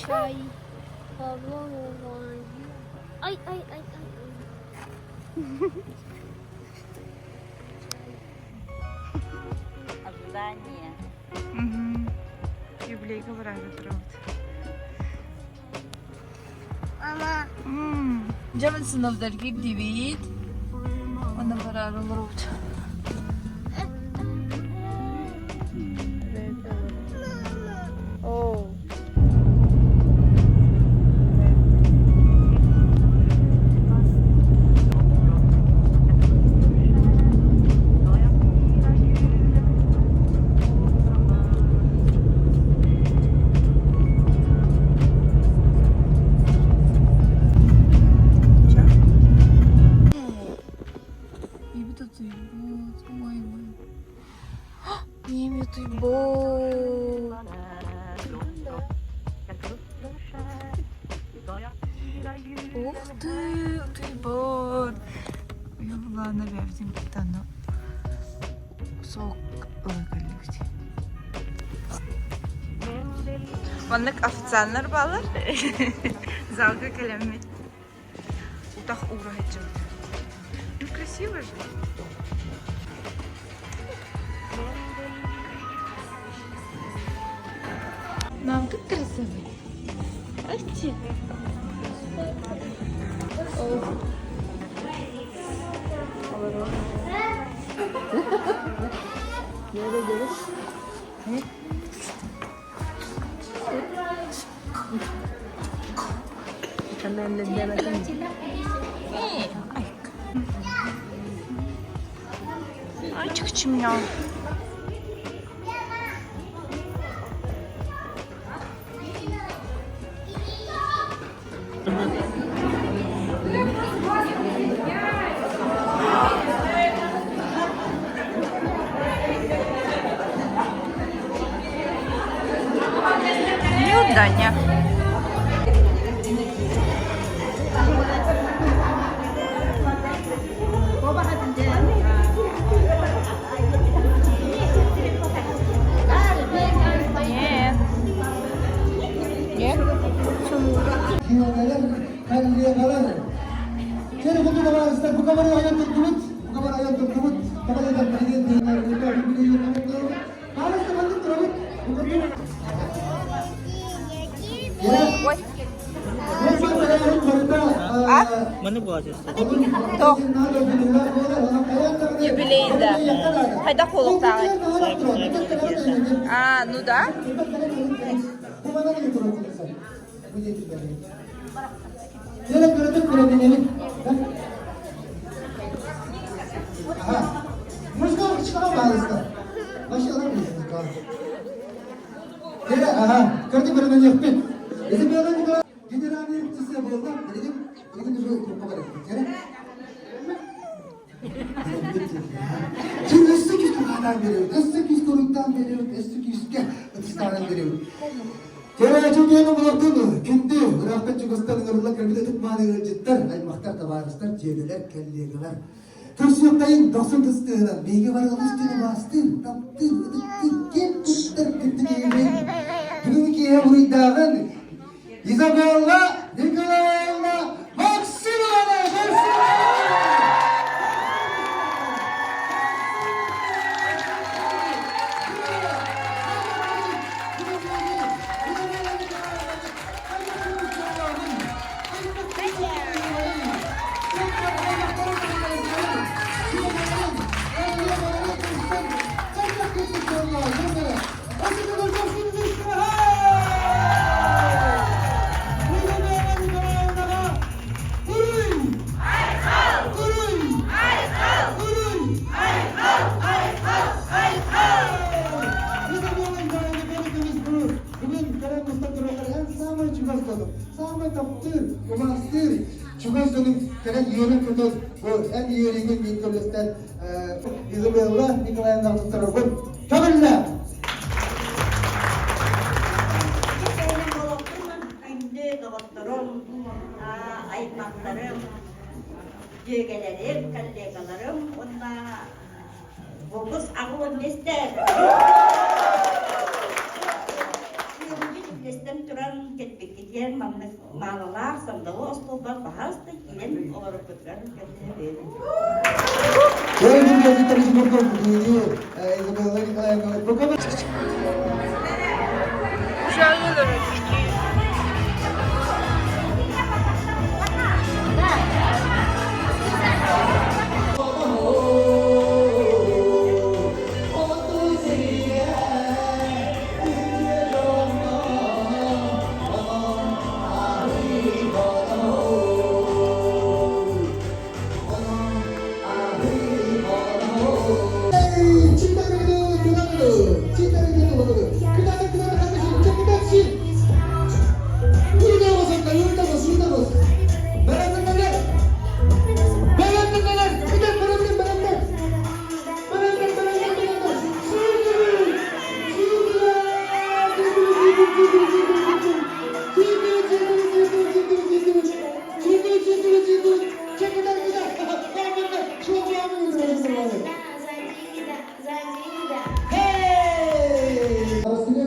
Çay. Hava var. Ay ay ay ay. Ожидание. Юбилейка барайда турабыт. Ama. Жаман сыновдар кип дебит. Анда барар олорбут. Oh. Yemin tuybot. Ух ты, tuybot. Юбилана бевдим kitano. Soğuk ılgırlık. Vanlık официальнар балар. Залга калемми. Утах ура хеджим. Ну красиво же. Нам как красиво. Ачи. Ay çok içim ya. Даня. Mana bu acısı? Tok. Юбилейда. Хайда холоктагы. А, ну да. Türkiye'nin dostum dostlarına bilgi var oluştuğunu bastır, taptır, kim tuttur gittiğini. Bugünkü bu iddianın Isabella Nikolaevna Maksimovna gelsin. Isabella Nikolaevna tarafından kabullen. Ayıkmaklarım, yögelerim, kollegalarım, onunla fokus ağılın ister. Şimdi nestem turan ketbekti diyen mağlalar, sandalı, ostollar, bahasta kiyen olarak götüren kendine verir. Böyle bir yazı tanışmak oldu. İzabella Nikolaevna. Bu kadar.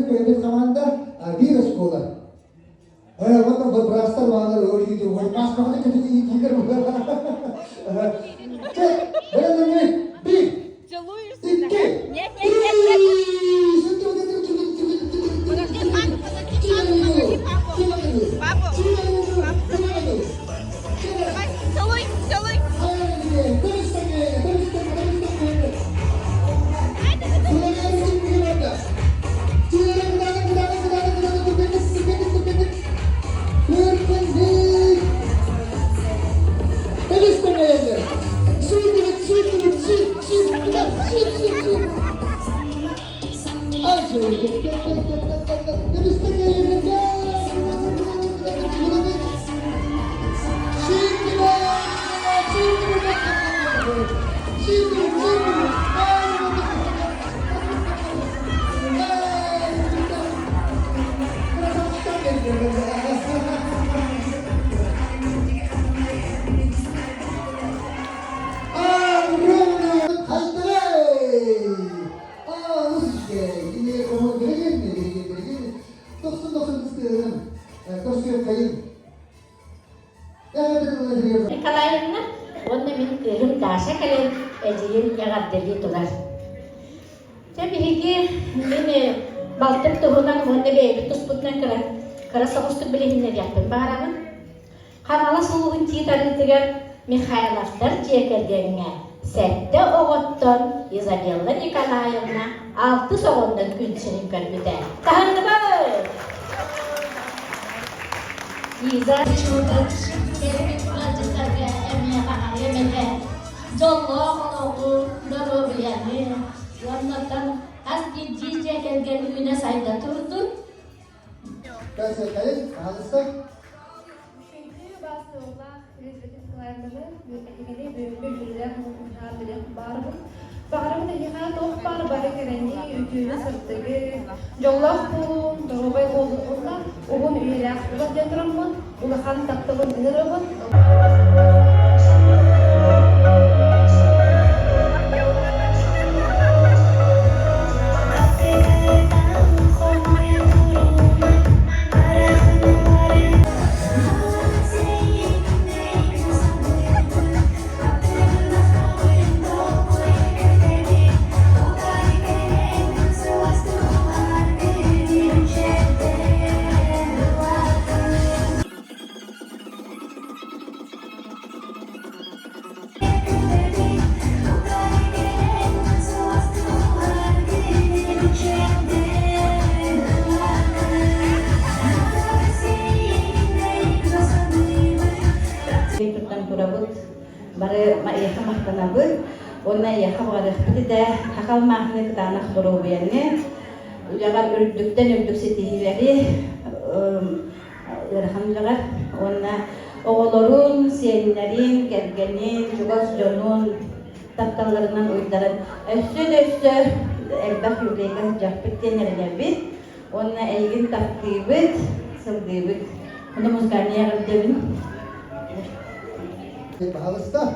Pergi zamanda di sekolah. मतलब बरास्ता वाला रोड की जो वही पास में होने कितनी ये कर चल बड़ा नंबर बी Целуешься? इक्के Нет, нет, нет, нет. Папу. Давай, целуй, целуй. Nikolaevna, onun min ürün daşa kalem ejiyin yagaddeli tular. Tabii ki beni baltık tuğunan onu beybi tusputnan kara soğustuk bile hinler yaptım bağırağın. Kanala suluğun titarıtıgar Mikhailovlar cekerlerine sette oğuttan Izabella Nikolaevna 6 soğundan günçinin görmüde. Tahanlı bağır! İza çocuk kelebek kulacıklarga emeğe bakar yemeğe Jollo oğlu dolu yani Yanlardan hasti cice gelgen güne sayda turdur. कैसे कहे हालसा Çünkü bazı yollar Elizabeth Nikolaevna'nı büyükleri büyük yüzler muhtemelen bağırın. Bağırın da yıkan toh bağır bağır kerendi ütüne sırtıgı. Jollar kulun doğubay olduğunda oğun üyeler kulak yatırımın ulakan taktığın dinirabın. Bare ma iya mahkana bur, ona iya kabar de hakal mahne tanah berobiannya, jagar urdukten urduk setihileri, alhamdulillah ona oğulların, seyenlerin, gergenin, juga jonun, taptallarından uydaran, üstü elbak yüreğe cahpetten yerine ona eğin takdibet, saldibet, ona musgarniye galdebin. हालसा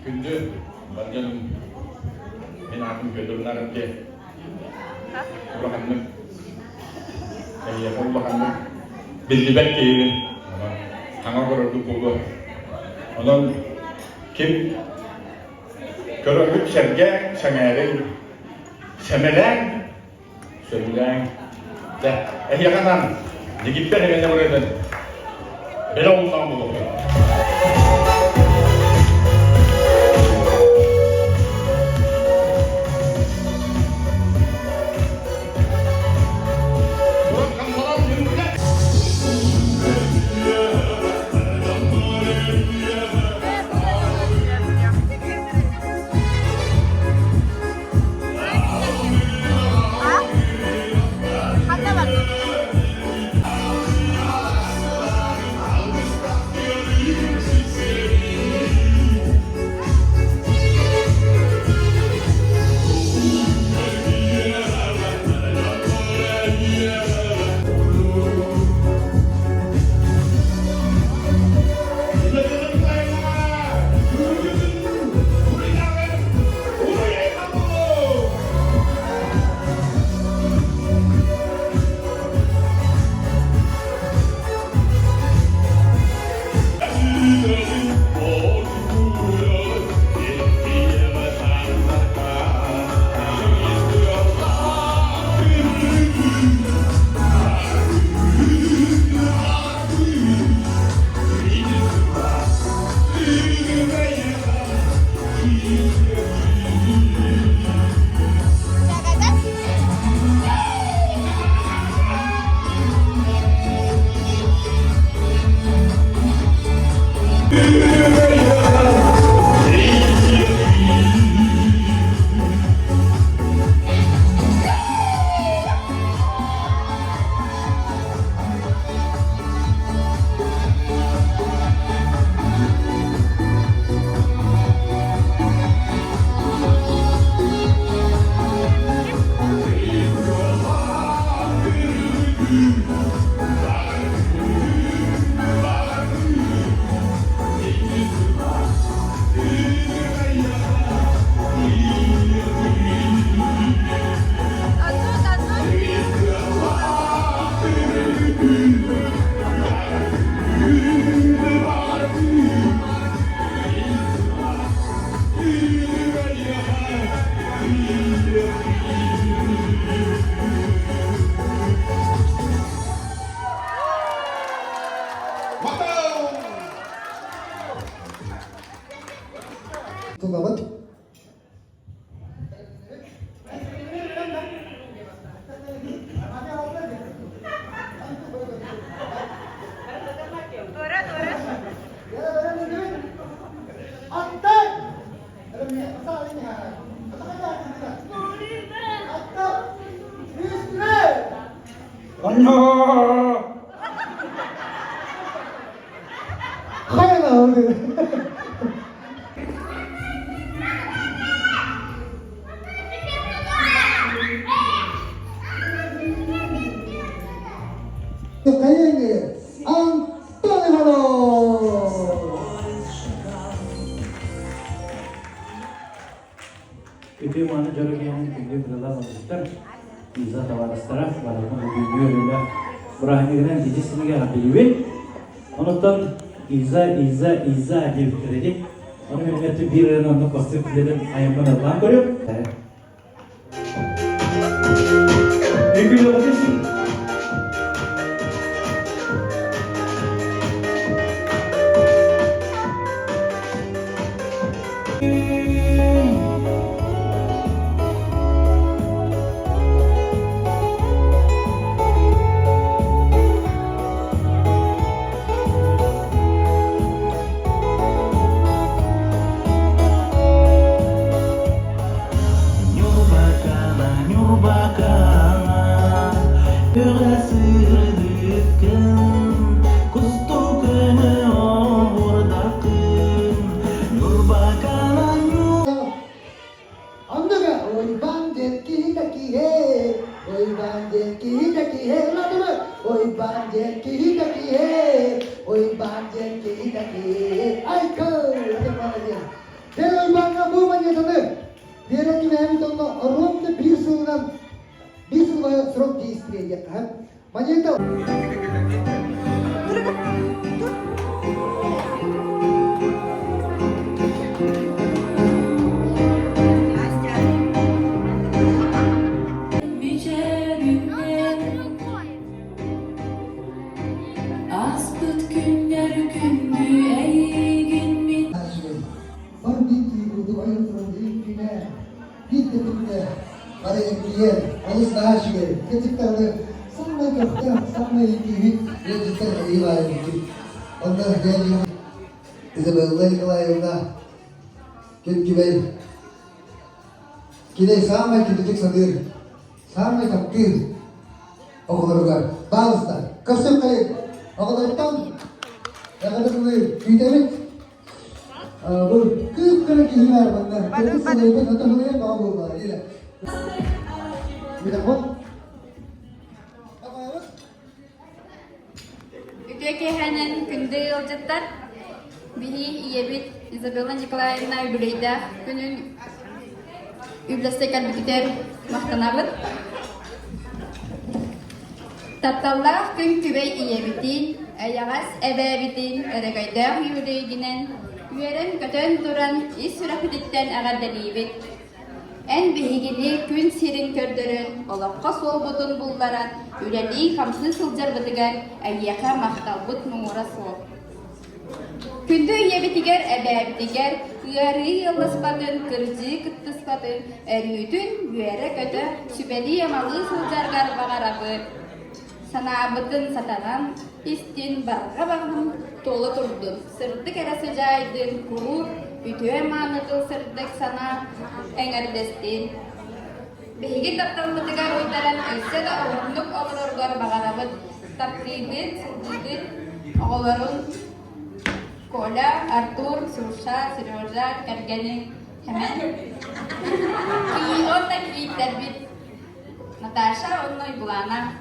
Gündü, ben canım, ben aklım götürün arıp ki, Bakanlık. Yakın bakanlık. Bilgi bekleyin. Hangi görüldü buldu. Onun kim? Görüldü sergen, semerin. Semelen. Söylen. De. Yakından. Ne gitti hemen de buradan. Böyle ondan buldu. Tugabat. Kayenge Antonio. Itu mana jarak yang tinggi berdalam maksudnya bisa tawar setaraf walaupun lebih juga berani dengan jijik sendiri ada duit menonton iza di kredit orang yang itu biar nonton kostum dan ayam penerbangan korup itu lokasi sih Var bir bulduk ayırtılan ilkine. Gitti bitti. Hadi emniye. Alış daha şiir. Ketiklerle sanma köfte. Sanma ilkiyi. Rejister iyi var. Onda geliyor. Isabella Nikolaevna. Kim kibel. Kide sama kidik sadir. Sama kapkir. Okullar. Bağlısta. Kapsam kayıp. Okullar tam. Yakada kılıyor. Güdemek. Bu kırk kırk iler bana. Kırk sayıda katılmaya bağlı var. İle. Bir dakika. Apa ya? Ülkekehenin günde yılcıtlar bihi iyebit Isabella Nikolaevna Übüreyda günün übleste kalbikter mahtanabıt. Tattallah gün kübey iyebitin, ayağız ebebitin, eregayda yüreğinen, üyeren kötön duran is sürafiditten agaddelibit. En bihigini gün sirin kördörün, olapka solbutun bullaran, üleli kamsını sılcar bıdıgar, ayyaka mahtalbut numurası. Kündü yebitiger ebebitiger, yarı yıllaspatın, kırcı kıttıspatın, erüyütün, yüere kötü, sübeli yamalı sılcargar bağarabı. Sanabıtın satanan, istin barga bağım, tolu turdum. Sırdık erasacaydın, kuru, ütü emanıtıl sırdık sana, engerdestin. Bihigi taptalmıtıgar oytaran, ise de oğunduk olururgar bağarabıt. Taptibit, sildibit, oğulurun, Kola, Artur, Sursa, Sirorza, Kargani, hemen. Kiyon na kiterbit. Natasha, onnoy bulana.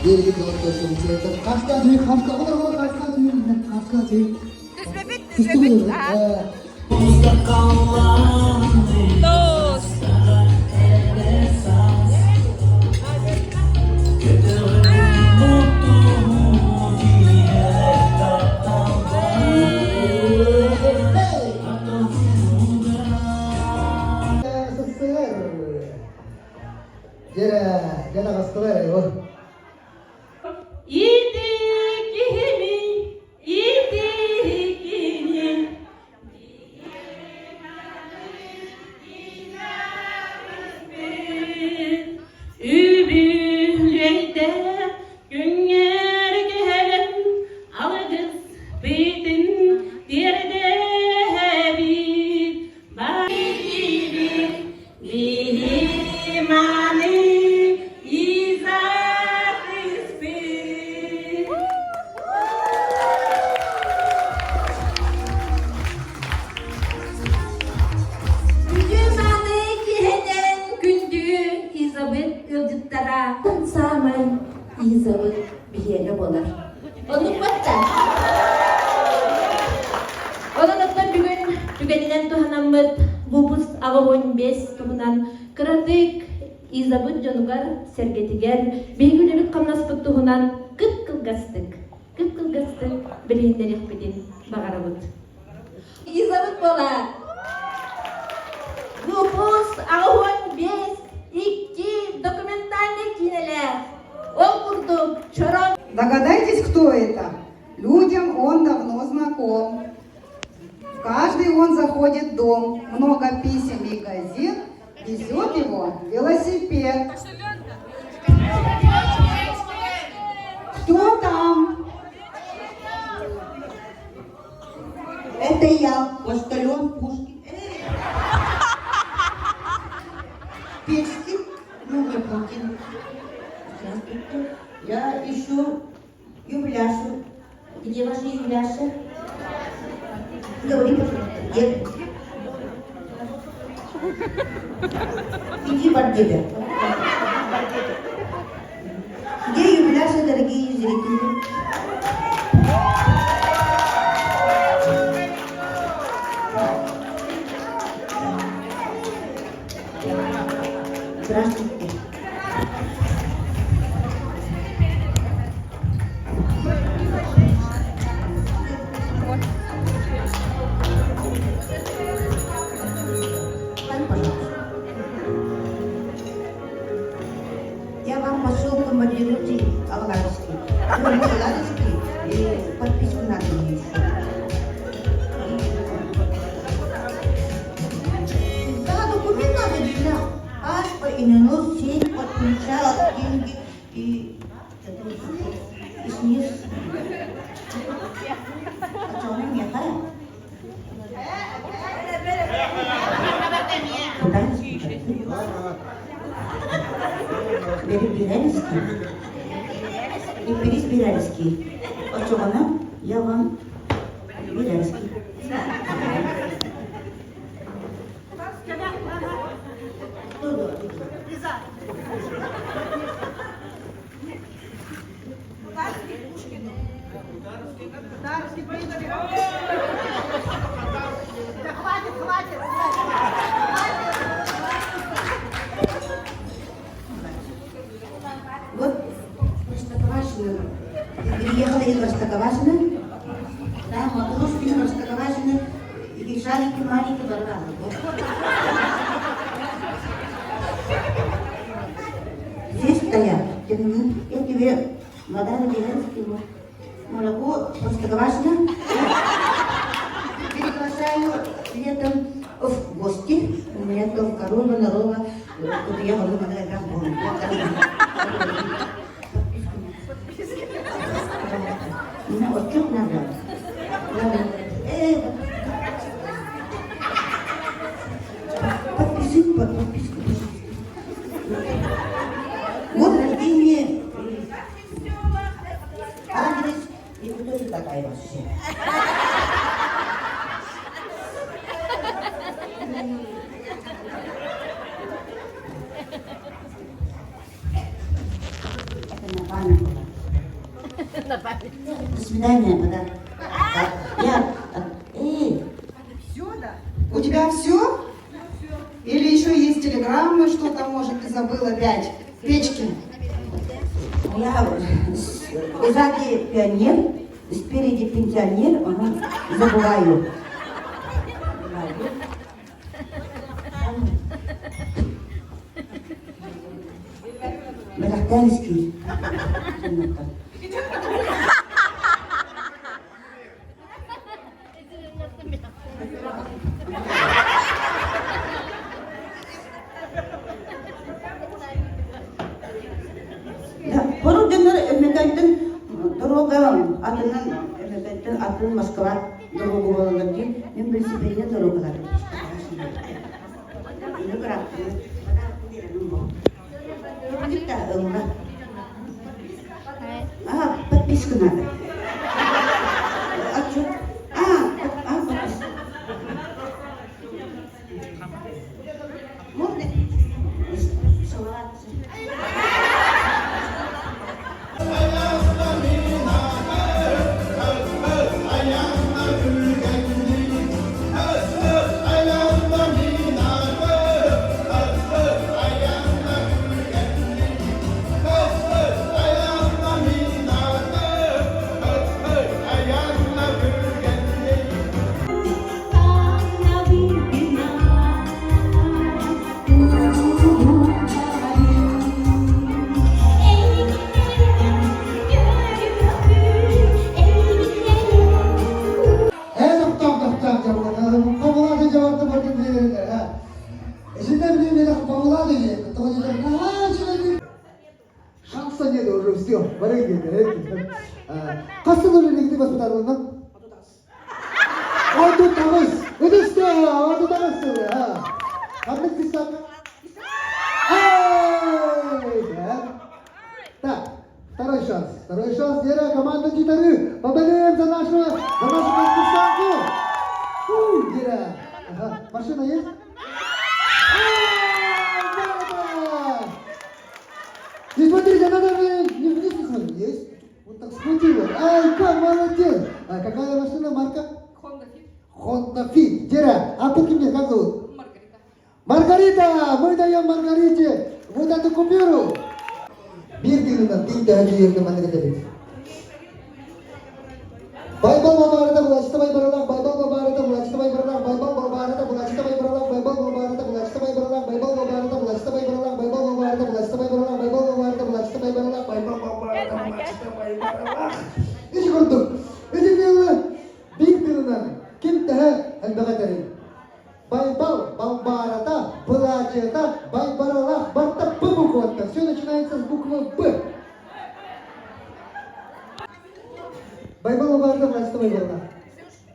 Yergi doğru söylüyorum. Kaska değil, kaska olur, kaska değil, kaska değil. Düzbebit. Jana kastover ayo. Saman izabı bir yere bolar. Unutmaktan. Onunla bugün tüketilen tuhanamıt bubus ağabon bes tuhunan kıratık izabı jonugar sergetiger bilgülülük kamnaspık tuhunan kıt kılgastık. Kıt kılgastık bilindelik bidin bağarabıt. İzabı bolar. Bubus ağabon bes iki документальных кинолер. Окурдук, Чорон. Догадайтесь, кто это? Людям он давно знаком. Каждый он заходит в дом, много писем и газет, везет его велосипед. Кто там? Это я, почтальон Пушкин. Печки, Юга Путин. Здравствуйте. Я ищу Юбляшу. Где ваша Юбляша? Говори, пожалуйста. Где? Иди под тебя. Где Юбляша, дорогие зрители? Здравствуйте. Я вам пошел командируйте Алгарский. Алгарский и подписку надо мне еще. Да, документ надо для паспорт, и нанос, сеть, подключал деньги и снизу. А что, она мне какая? Перебиральский и переспиральский. А что она? Я вам Биральский. Вот Простоквашино. Переехала из Простоквашино. Да, матушки из Простоквашино. И шарики маленькие барабаны. Здесь стоят. Я тебе вода Биральский, молоко Простоквашино. Приглашаю летом в гости. У меня там корова, нарова. Вот я могу подать как буду. Ну, вот что надо? Подписку. Вот рождение. Адрес. И кто же такая вообще? Это на память. До свидания, пока. Я, Все, да? У тебя все? Или еще есть телеграммы, что-то, может, ты забыл опять? Печки. я сзади пионер, спереди пенсионер, ага, забываю. Братанский. Bunu denir memleketin doroga adının memleketin adının Moskva doroga olan diye ben Brisbane'ye dorogalar. Ini berarti kita enggak. Petis kena. Acuh. Petis. Murni. Salat. Babalar da cevapta bakın diye. Şimdi bir de babalar da diye. Tamam şöyle şansa diye doğru istiyor. Bana gidiyor. Kaç yıl önce gittik hospitalden? Ordu Tavus. Öyle istiyor. Ordu Tavus. Kaç sistem? Так, второй шанс, Вера, команда Титары, поболеем за нашу подписанку. Вера, ага, машина есть? Не смотрите, надо не вниз не смотреть, есть? Вот так смотрите, ай, как молодец. А какая машина, марка? Honda Fit. Вера, а под кем как зовут? Маргарита, мы даем Маргарите вот эту купюру. Bir gününden değil daha önce yerine bana gidelim. Baybal babarada bulaştı baybaralak, baybal babarada bulaştı baybaralak, baybal babarada bulaştı baybaralak, baybal babarada bulaştı baybaralak, baybal babarada bulaştı baybaralak, baybal babarada bulaştı baybaralak, baybal babarada bulaştı baybaralak, baybal babarada bulaştı baybaralak. İşi kurduk. İşi gününden bir gününden kim daha elbette derim. Байбал, Балбарата, Плачета, Байбаралах, Барта, П буква. Все начинается с буквы Б. Байбал, Балбарата, Плачета, Байбаралах.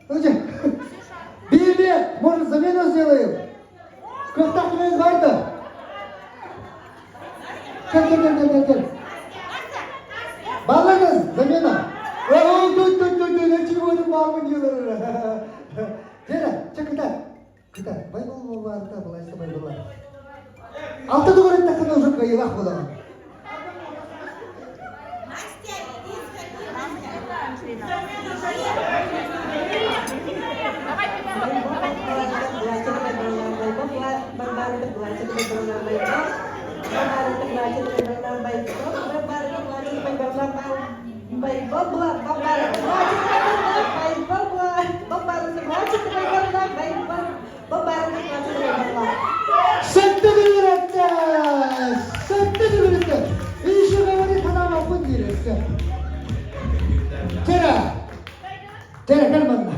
Слушай, Биби, может замену сделаем? Сколько так у Эдварда? Кел. Балагас, замена. Ой, чего ты маму делаешь? Дера, чекай так. Kita, Bible warta boleh sama Bible. Alta tuh orang tak kenal juga kayak lah bola. Sette dürütte. İşe böyle tamam yapın dürütte. Tera gel bana.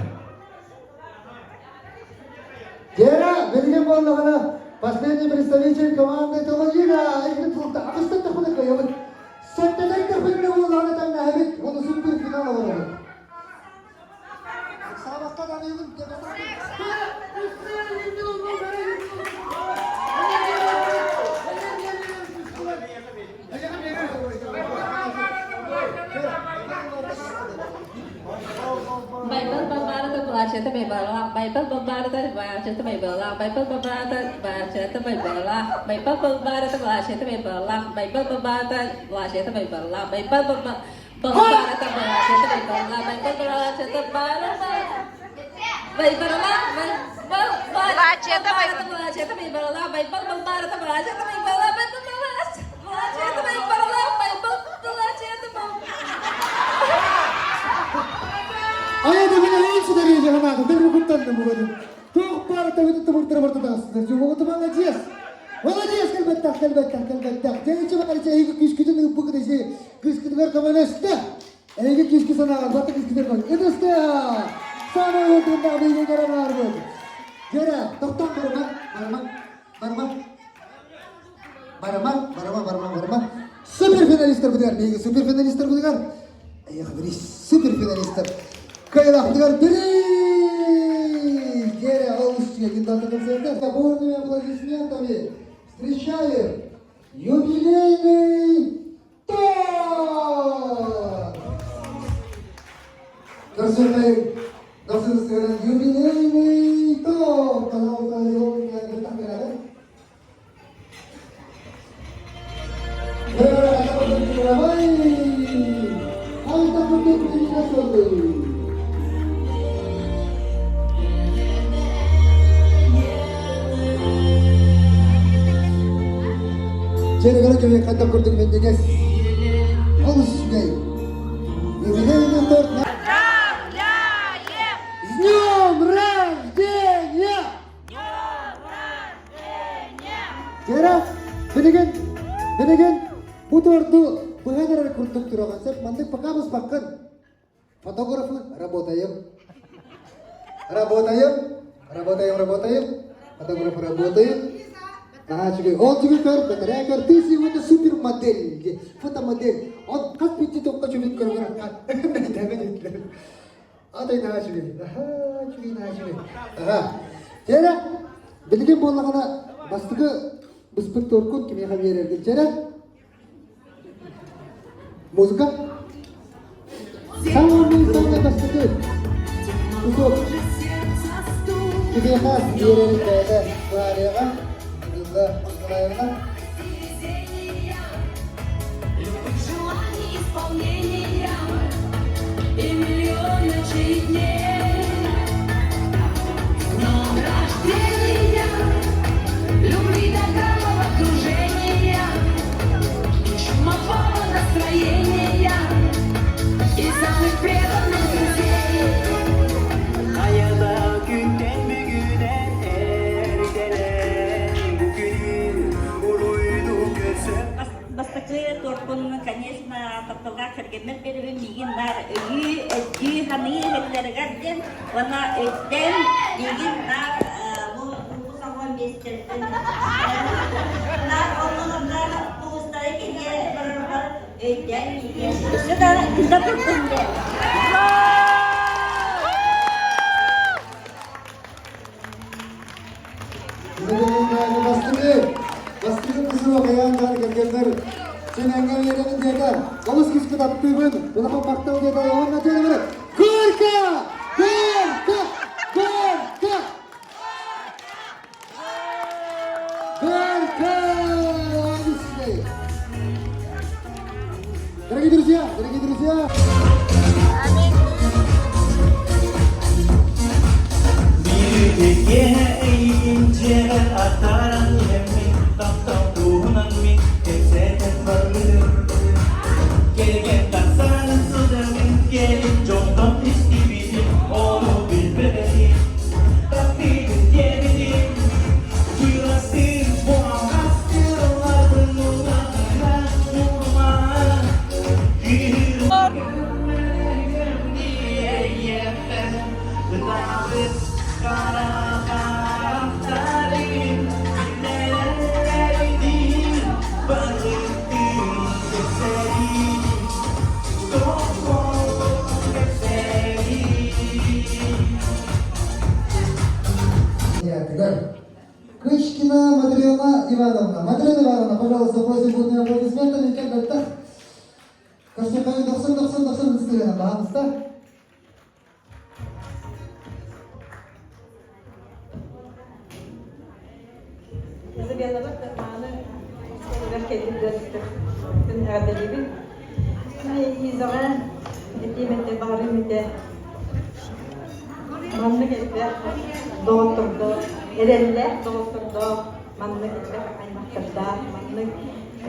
Tera, belirgin bu anlamda. Последний представитель команды Талагина. Игры футбола. Абсолютно такой кайф. Sette dakika fırına vurulan adam Nehmet. Onu süper final olarak. Sabahta da benim Baybal babarata bulaştı baybaralak, baybal babarata bulaştı baybaralak, baybal babarata bulaştı baybaralak, baybal babarata bulaştı baybaralak, baybal babarata bulaştı baybaralak, baybal Babbarata bahasa itu baiklah, baiklah bahasa itu baiklah. Baiklah, bahasa itu baiklah, baiklah babbarata bahasa itu baiklah, baiklah bahasa itu baiklah, baiklah bahasa itu Ayo dengan ini sudah dia jangan aku terbukutan bukan. Tuh para tahu itu terbertas. Terjumpa teman ngajias. Ngajias kalbetak. Jangan cuma kali saya ikut kis kita nunggu kita sih. Kis kita berkemana sudah? Ini kis kita sana, buat kis kita berkemana. Itu sudah. Sana untuk tak bingung karena arbut. Jera, tok barman. Super finalis terbengar nih, super finalis terbengar. Ayo beri super finalis ter. Kayak dengan beri. Jera, ya kita tetap center. Бурными аплодисментами встречаем юбилейный торт! Красивый, красивый юбилейный торт! Пожалуйста, его так рядом. Давай! Ай, так вот ты не Jadi kalau kita kata kurang mendengar, harus gay. Юбилейный торт. С днем рождения! Jera, benegan, putar tu, bukan ada kurtuk turakan. Saya mantek pekabus pakan. Fotografer, rabotayam. Fotografer rabotayam. Nah, juga, juga kan, artisi itu super model, foto model. Kas pintu tu kau cuma kerana kan. Ada yang juga. Jera, benegan bola kana, pasti ke bespet turkut kimi kami ada. Jera, musika, sama pasti ke. Untuk kita khas diri kita, berada. Наверное. Конечно, тогда когда перевели на эти ханы хеллерген, вона эден дигин на bu самом месте. На онлайн пустая кеге бар эден дигин. Сюда запустили. Бастырып кызыгы каяндар келгендер. Senangga yerine diyekar, kalus kis kitap tübün, buna bakta udah tahu orang aja nih. Gorka, habis deh. Lagi terus ya. Bir eğince ataran yemin, tak tuğunan mi? Gelgen taksanın sudanın gelin çoktan istibidim onu bilmedim takdirin diyemedim Gülasın bu anastırlardan nurlarına vurma Gülüm diye yeter Davet kara karakterim Nelereydim Bakın Крышкина Матрена Ивановна, пожалуйста, просим бурные аплодисментами, кем-то. Кажется, кайын 90 дистерена, бағымызда. Bizi bir yana bak, bana kendini göster. Dün nerede gibi? İzleyen gittiğimde bağırımda manlı gitti, doğurturdu, erenler doğurturdu, manlı gitti, kaymaklarda, manlı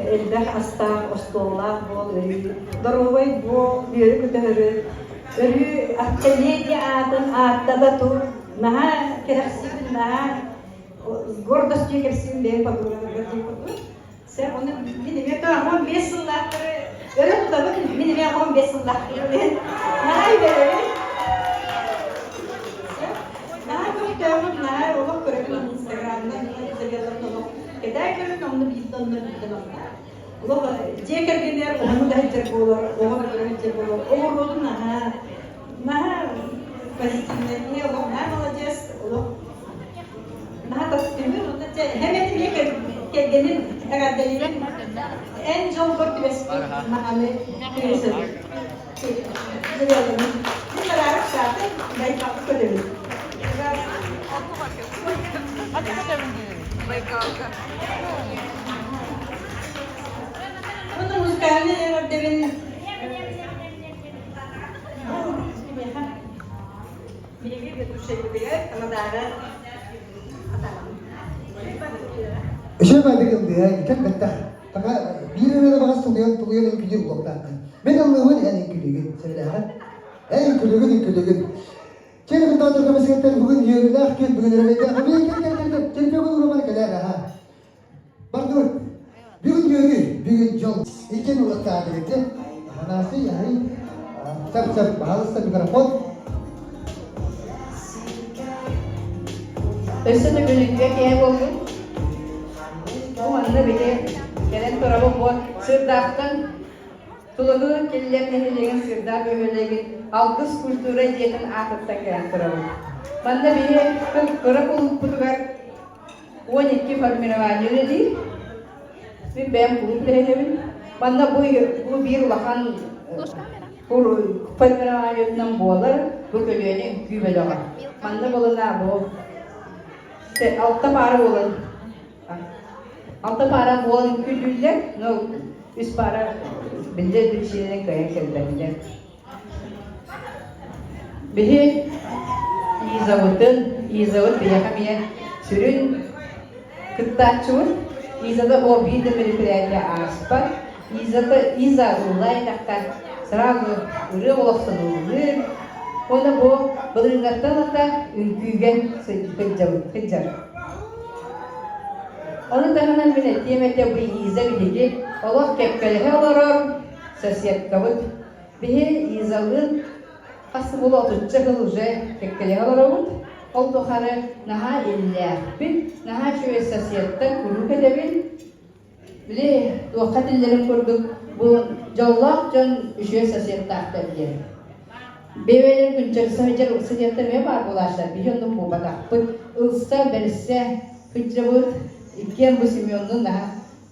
elde hasta, ostoğlar bol, daruvay bol, yürü kütühürü, örü ateliye atın, atta da tur, naha kerefsizin, naha gordost yekersin benim padurum, sen onu minime tamam 15 yıllardır öyle tutalım minime 15 yıllardır nahay böyle nahay tutalım nahay onu koyalım Instagram'da Instagram'da kadar görün onu bir dondur ulan jeker gelir onu da hiç olur onu da hiç olur olur naha pozitifle niye olur ne olacağız olur naha tasdimler onu da hemen bir kendinin herhalde en zor korktuğumuz mahalle birisi. Biliyorum. Bir karar zaten ben kapı koyuyorum. Bunu müzikalini herhalde benim bir şey gibi ama daha Şey verdik diye çok better. Taka bir öyle bahas tutuyor en küçük oldu. Ben anlamadım en küçük söyler. En küçük. Çelik tanrı kapasitesi bugün yürüler ki bugün revede abi gel. Çelik bu roman kadar ha. Pardon. Bugün yol. İlkin olarak tadirdi. Anası yani sab bahasa mikrofon. Ösünü gülüncek ev oldu. O anda bile gelen tarafı bu sırdaktın tuluğu kellerinin sırdak öğrendiği algıs kültürü diyetin akıttan gelen tarafı. Banda bile kırık olup kutugar 12 formülü yönedi ve ben kulüp lehevim. Banda bu bir vakan bu formülü yönetinden boğalar bu kölüğüne güveli var. Banda bolana bu altta para olan altta para olan küllüler, no üst para binde bir şeyden kayan kendilerine. Bihi İzavut bir yakamiye sürün kıttaçur, İzada o bir de merifiyatla aspat, İza ulay takta sıragı ürü olaksan ürü, ona bu bılırgattan da ülkügen hıccar. Onun dağınan bile diyemete bu İza bilgi, Allah kekkalehe olarak sesiyet kavut, bihi İza'nın asıl oturtacak olacak kekkalehe olarak ol tokarı naha illahbin, naha şöyle sesiyetten kuruk edebin, bile vakat illerin kurduk, bu jallak can şöyle sesiyette aktarıyorum. Bevelerin güncel sesiyetlemeye var bulaşlar, bir yönüm bu badakpıt, ılsa berisse, hıcrabıt, İkken bu simyonun naha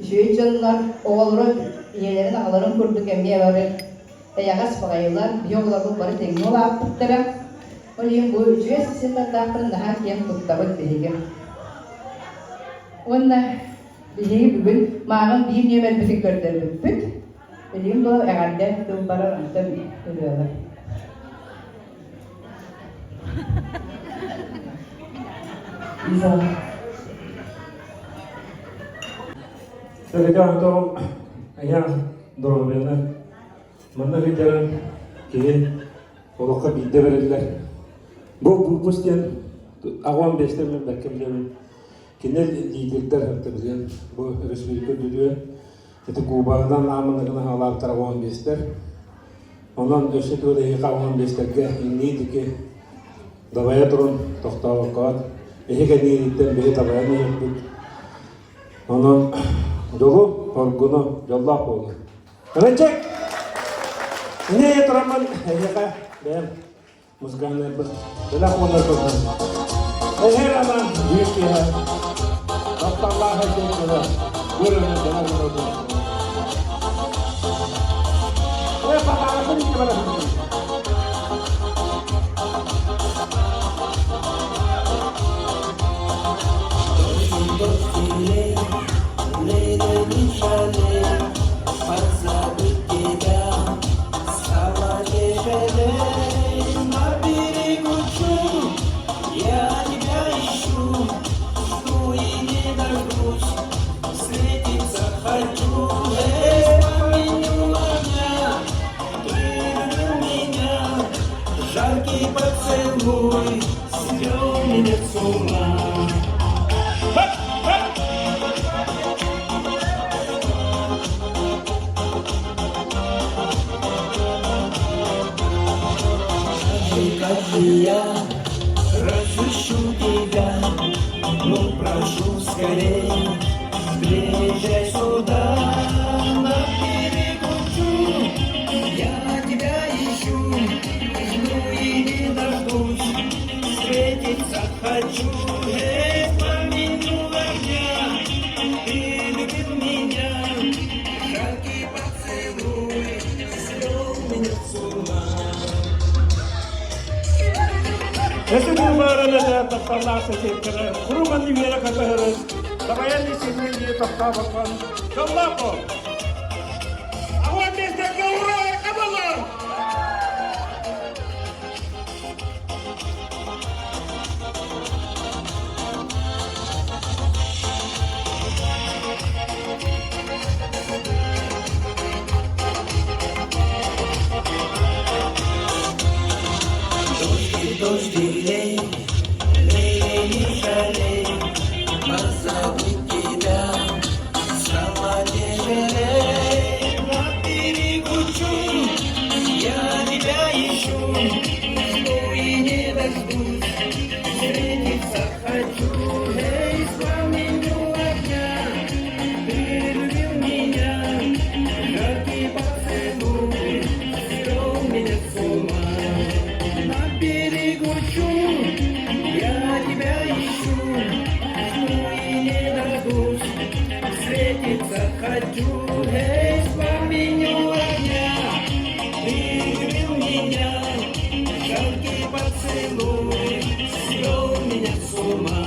şöyle canlar oğalları iyelerin ağların kurduk emniye var. Ayağız bağayırlar, bir oğlarlık barı tekni olarak tutturam. Olayım bu ücret sesinden dağıtın daha kem tuttabat bilgi. Onunla bilgi bugün mağın bir nömer bütün gördürdük büt. Olayım bu ağırda tüm para rantı duruyorlar. Güzel. Sekarang itu ayah dorong benar. Mana bicara kini orang kau bida berada. Bu pustian awam beste men bakım jamin. Kini liderler terbiyan. Bu resmi kedua. Itu kubahan nama negara halal terawam beste. Ondan öşet oleh awam beste ke ini dike. Dawaya turun tohtawakat. Ehek ini itten behe dawaya ni yaput. Ondan dolu orgunu yallah oldu. Hemen çek. Ne yatırımın ya ben musganlar bu. Telefonlar koydum. Her zaman büyük ya. Allah'a şükür. Buyurun bana bunu. Ve pahalı bir şey var. Жаркий поцелуй свел меня с ума. Как же я разыщу тебя, ну прошу скорей, приезжай сюда, на берегу Чу. Я тебя ищу, жду и не дождусь, встретиться хочу, эй, пламеню огня, ты любил меня, жаркий поцелуй свел меня с ума. Ese número de la tapala se queda. Kuruman ni mera kata harus. Tabayan ni sini ni tapala kan. Kallapo. Awan ni sa kaura kabala. Дожди лей, лей, не жалей, позову тебя, сама не жалей. На берегу Чу, я тебя ищу, жду и не дождусь, встретиться хочу, эй, с пламенью огня, ты любил меня, жаркий поцелуй свел меня с ума. На берегу Чу, я тебя ищу, жду и не дождусь, встретиться хочу, эй, с пламенью огня, ты любил меня, жаркий поцелуй свел меня с ума.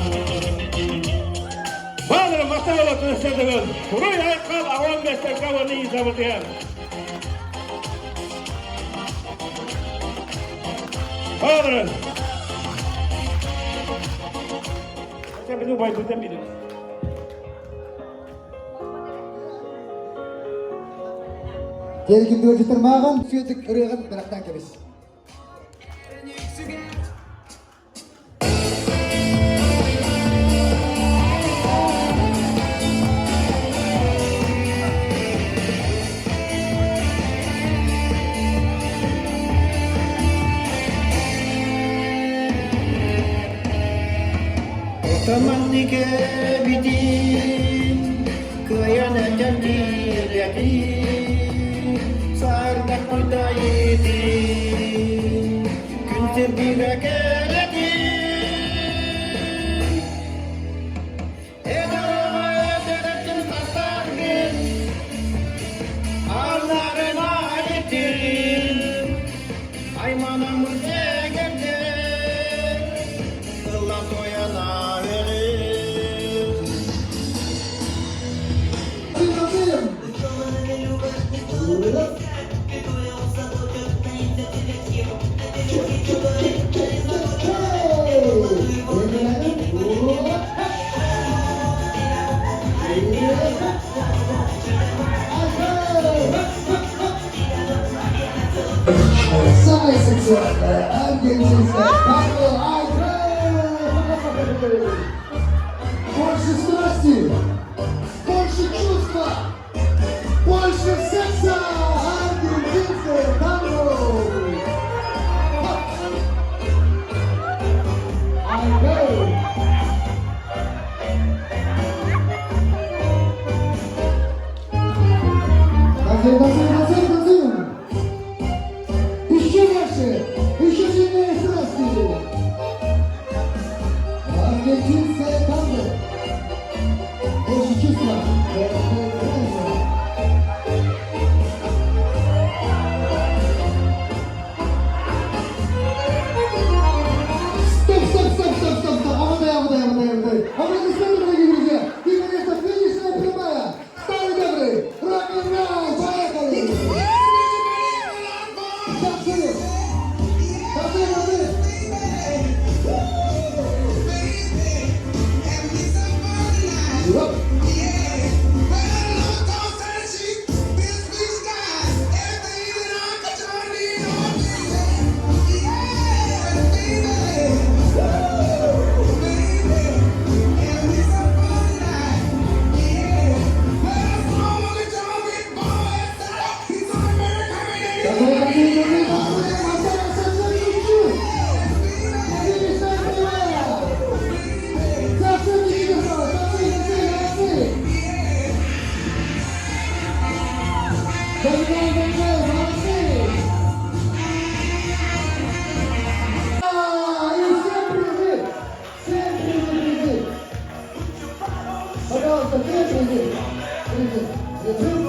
Badra matala tu sedegan. Kurui ay kal awan besta kawani sabatian. Badra. Saya betul baik betul betul. Jadi kita wajib termakan, suatu kerjaan beraktan kebis. Teman ke bidin, kayana janji liati, sardak kudayiti, kuntir dilakerati. Edara edaratin tasargin, arlarena ayetirin, aymana muzegerde, Allah toyana. Самое сексуальное, ангельское, больше страсти, больше чувства, больше секса, ангельское танго. Танцуем. Еще дальше, еще сильнее страсти. Аргентинское танго. Больше чувства. Стоп. Обмотай. Обратно смотри, дорогие друзья. И, конечно, финишная прямая. Старый добрый. Рок-н-ролл. Поехали. Пожалуйста, все призы.